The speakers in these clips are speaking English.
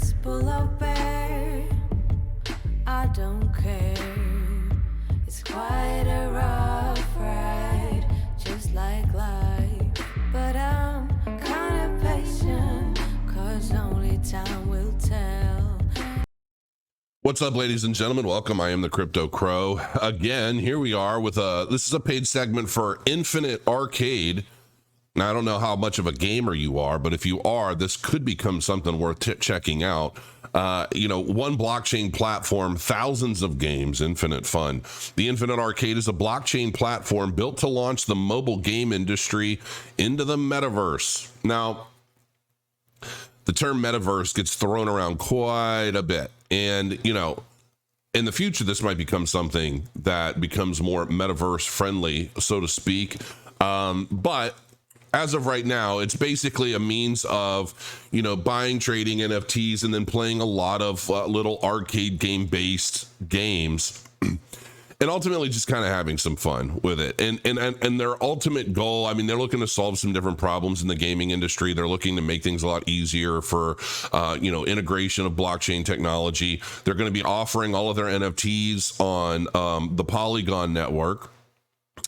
Let's pull up bear. I don't care. It's quite a rough ride, just like life. But I'm kind of patient, 'cause only time will tell. What's up, ladies and gentlemen? Welcome. I am the Crypto Crow. Again, here we are with this is a paid segment for Infinite Arcade. Now, I don't know how much of a gamer you are, but if you are, this could become something worth checking out. One blockchain platform, thousands of games, infinite fun. The Infinite Arcade is a blockchain platform built to launch the mobile game industry into the metaverse. Now, the term metaverse gets thrown around quite a bit. And, in the future, this might become something that becomes more metaverse friendly, so to speak. But as of right now, it's basically a means of, buying, trading NFTs, and then playing a lot of little arcade game-based games, and ultimately just kind of having some fun with it. And their ultimate goal, they're looking to solve some different problems in the gaming industry. They're looking to make things a lot easier for, integration of blockchain technology. They're going to be offering all of their NFTs on the Polygon network.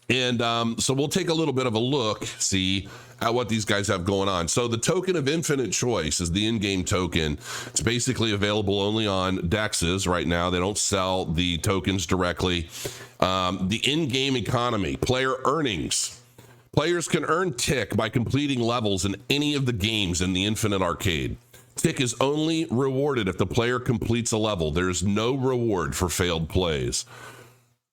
And so we'll take a little bit of a look, see at what these guys have going on. So the token of infinite choice is the in-game token. It's basically available only on DEXs right now. They don't sell the tokens directly. The in-game economy, player earnings. Players can earn tick by completing levels in any of the games in the Infinite Arcade. Tick is only rewarded if the player completes a level. There's no reward for failed plays.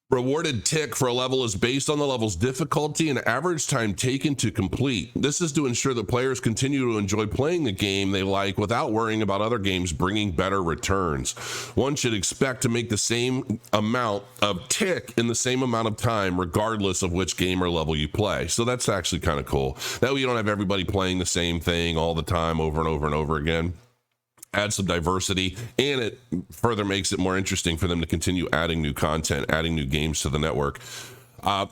Rewarded tick for a level is based on the level's difficulty and average time taken to complete. This is to ensure that players continue to enjoy playing the game they like without worrying about other games bringing better returns. One should expect to make the same amount of tick in the same amount of time, regardless of which game or level you play. So that's actually kind of cool. That way you don't have everybody playing the same thing all the time over and over and over again. Add some diversity, and it further makes it more interesting for them to continue adding new content, adding new games to the network.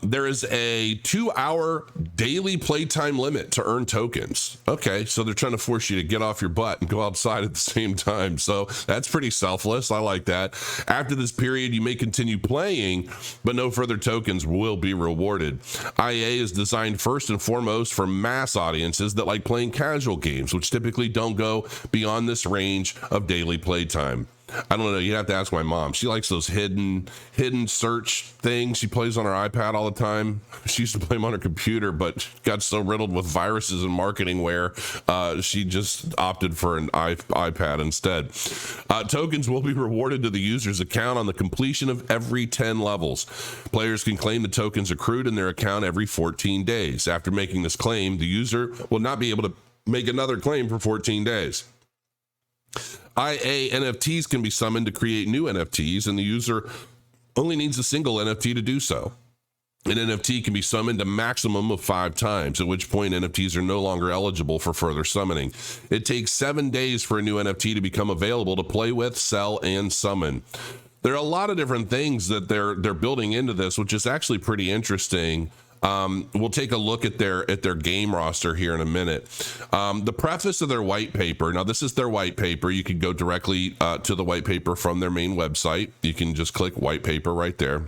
There is a 2-hour daily playtime limit to earn tokens. Okay, so they're trying to force you to get off your butt and go outside at the same time. So that's pretty selfless. I like that. After this period, you may continue playing, but no further tokens will be rewarded. IA is designed first and foremost for mass audiences that like playing casual games, which typically don't go beyond this range of daily playtime. I don't know. You have to ask my mom. She likes those hidden search things. She plays on her iPad all the time. She used to play them on her computer, but got so riddled with viruses and marketingware, she just opted for an iPad instead. Tokens will be rewarded to the user's account on the completion of every 10 levels. Players can claim the tokens accrued in their account every 14 days. After making this claim, the user will not be able to make another claim for 14 days. IA NFTs can be summoned to create new NFTs, and the user only needs a single NFT to do so. An NFT can be summoned a maximum of 5 times, at which point NFTs are no longer eligible for further summoning. It takes 7 days for a new NFT to become available to play with, sell, and summon. There are a lot of different things that they're building into this, which is actually pretty interesting. We'll take a look at their game roster here in a minute. The preface of their white paper. Now, this is their white paper. You can go directly to the white paper from their main website. You can just click white paper right there.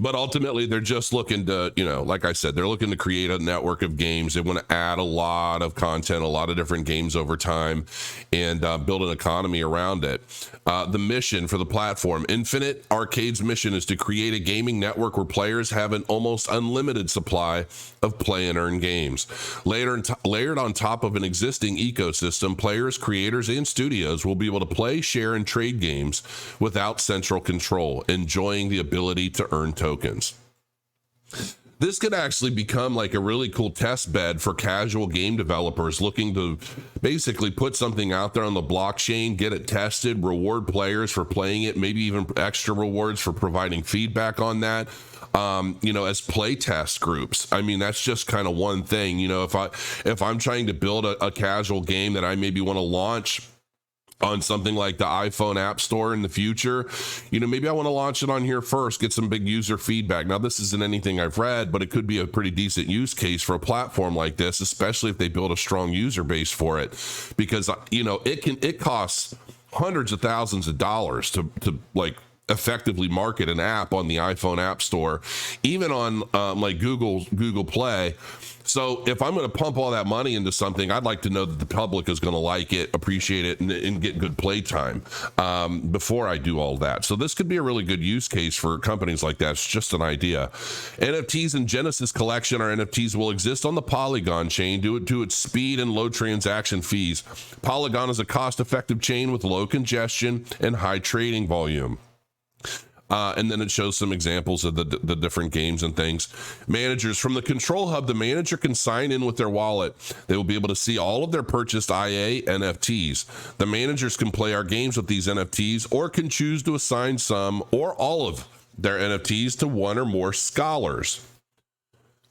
But ultimately, they're just looking to, like I said, they're looking to create a network of games. They want to add a lot of content, a lot of different games over time, and build an economy around it. The mission for the platform, Infinite Arcade's mission is to create a gaming network where players have an almost unlimited supply of play and earn games. Layered on top of an existing ecosystem, players, creators, and studios will be able to play, share, and trade games without central control, enjoying the ability to earn tokens. This could actually become like a really cool test bed for casual game developers looking to basically put something out there on the blockchain, get it tested, reward players for playing it, maybe even extra rewards for providing feedback on that. As play test groups. That's just kind of one thing. If I'm trying to build a casual game that I maybe want to launch on something like the iPhone App Store in the future, maybe I want to launch it on here first, get some big user feedback. Now, this isn't anything I've read, but it could be a pretty decent use case for a platform like this, especially if they build a strong user base for it, because, it costs hundreds of thousands of dollars to like effectively market an app on the iPhone App Store, even on like Google Play. So if I'm going to pump all that money into something, I'd like to know that the public is going to like it, appreciate it, and get good play time before I do all that. So this could be a really good use case for companies like that. It's just an idea. NFTs and Genesis Collection, our NFTs, will exist on the Polygon chain due to its speed and low transaction fees. Polygon is a cost-effective chain with low congestion and high trading volume. And then it shows some examples of the different games and things. Managers from the Control Hub, the manager can sign in with their wallet. They will be able to see all of their purchased IA NFTs. The managers can play our games with these NFTs or can choose to assign some or all of their NFTs to one or more scholars.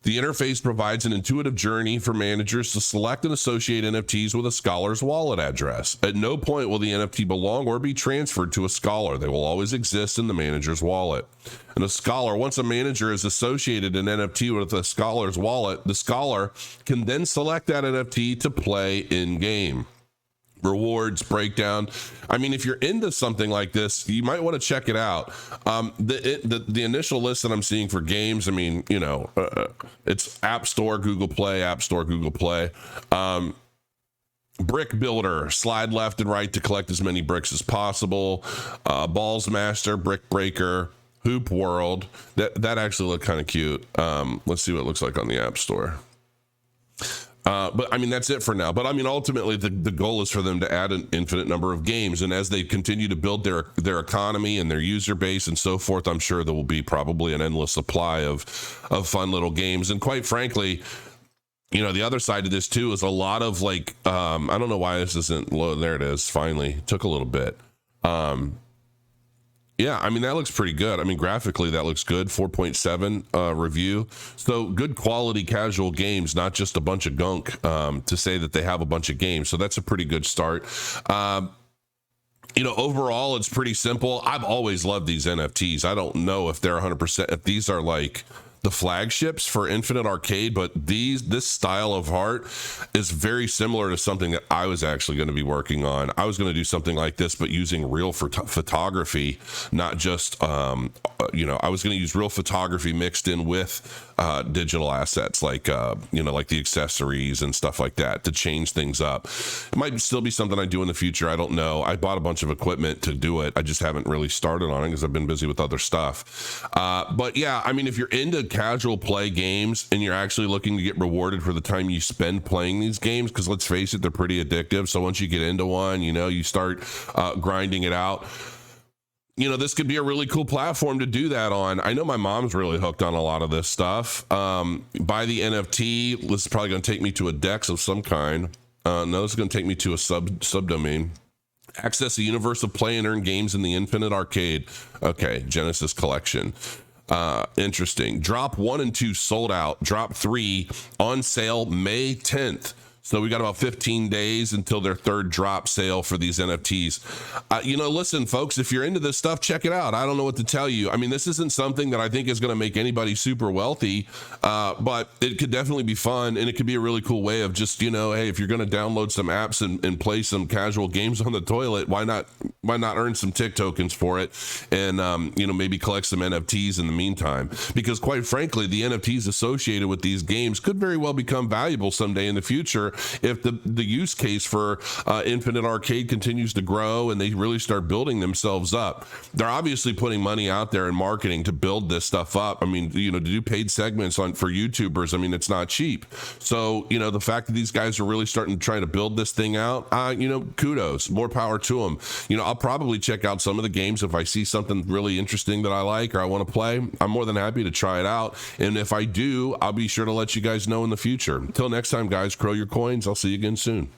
The interface provides an intuitive journey for managers to select and associate NFTs with a scholar's wallet address. At no point will the NFT belong or be transferred to a scholar. They will always exist in the manager's wallet. And once a manager has associated an NFT with a scholar's wallet, the scholar can then select that NFT to play in-game. Rewards breakdown. I mean, if you're into something like this, you might want to check it out. The initial list that I'm seeing for games, I mean, it's App Store, Google Play, App Store, Google Play. Brick Builder, slide left and right to collect as many bricks as possible. Balls Master, Brick Breaker, Hoop World. That actually looked kind of cute. Let's see what it looks like on the App Store. But I mean, that's it for now. But I mean, ultimately, the goal is for them to add an infinite number of games. And as they continue to build their economy and their user base and so forth, I'm sure there will be probably an endless supply of fun little games. And quite frankly, the other side of this too is a lot of like, I don't know why this isn't low. There it is. Finally, took a little bit. Yeah, I mean, that looks pretty good. I mean, graphically, that looks good. 4.7 review. So good quality casual games, not just a bunch of gunk to say that they have a bunch of games. So that's a pretty good start. Overall, it's pretty simple. I've always loved these NFTs. I don't know if they're 100%, if these are like the flagships for Infinite Arcade, but this style of art is very similar to something that I was actually going to be working on. I was going to do something like this, but using real photography, not just, I was going to use real photography mixed in with digital assets like the accessories and stuff like that to change things up. It might still be something I do in the future. I don't know. I bought a bunch of equipment to do it. I just haven't really started on it because I've been busy with other stuff. But yeah, I mean, if you're into casual play games and you're actually looking to get rewarded for the time you spend playing these games, because let's face it, they're pretty addictive. So once you get into one, you start grinding it out. This could be a really cool platform to do that on. I know my mom's really hooked on a lot of this stuff. Buy the NFT. This is probably going to take me to a DEX of some kind. No, this is going to take me to a subdomain. Access a universe of play and earn games in the Infinite Arcade. Okay, Genesis Collection. Interesting. Drop 1 and 2 sold out. Drop 3 on sale May 10th. So we got about 15 days until their third drop sale for these NFTs. Listen, folks, if you're into this stuff, check it out. I don't know what to tell you. I mean, this isn't something that I think is going to make anybody super wealthy, but it could definitely be fun, and it could be a really cool way of just, hey, if you're going to download some apps and play some casual games on the toilet, why not earn some tick tokens for it and, maybe collect some NFTs in the meantime? Because quite frankly, the NFTs associated with these games could very well become valuable someday in the future if the use case for Infinite Arcade continues to grow and they really start building themselves up. They're obviously putting money out there in marketing to build this stuff up. I mean, to do paid segments for YouTubers, I mean, it's not cheap. So, the fact that these guys are really starting to try to build this thing out, kudos, more power to them. I'll probably check out some of the games if I see something really interesting that I like or I want to play. I'm more than happy to try it out. And if I do, I'll be sure to let you guys know in the future. Until next time, guys, crow your coins. I'll see you again soon.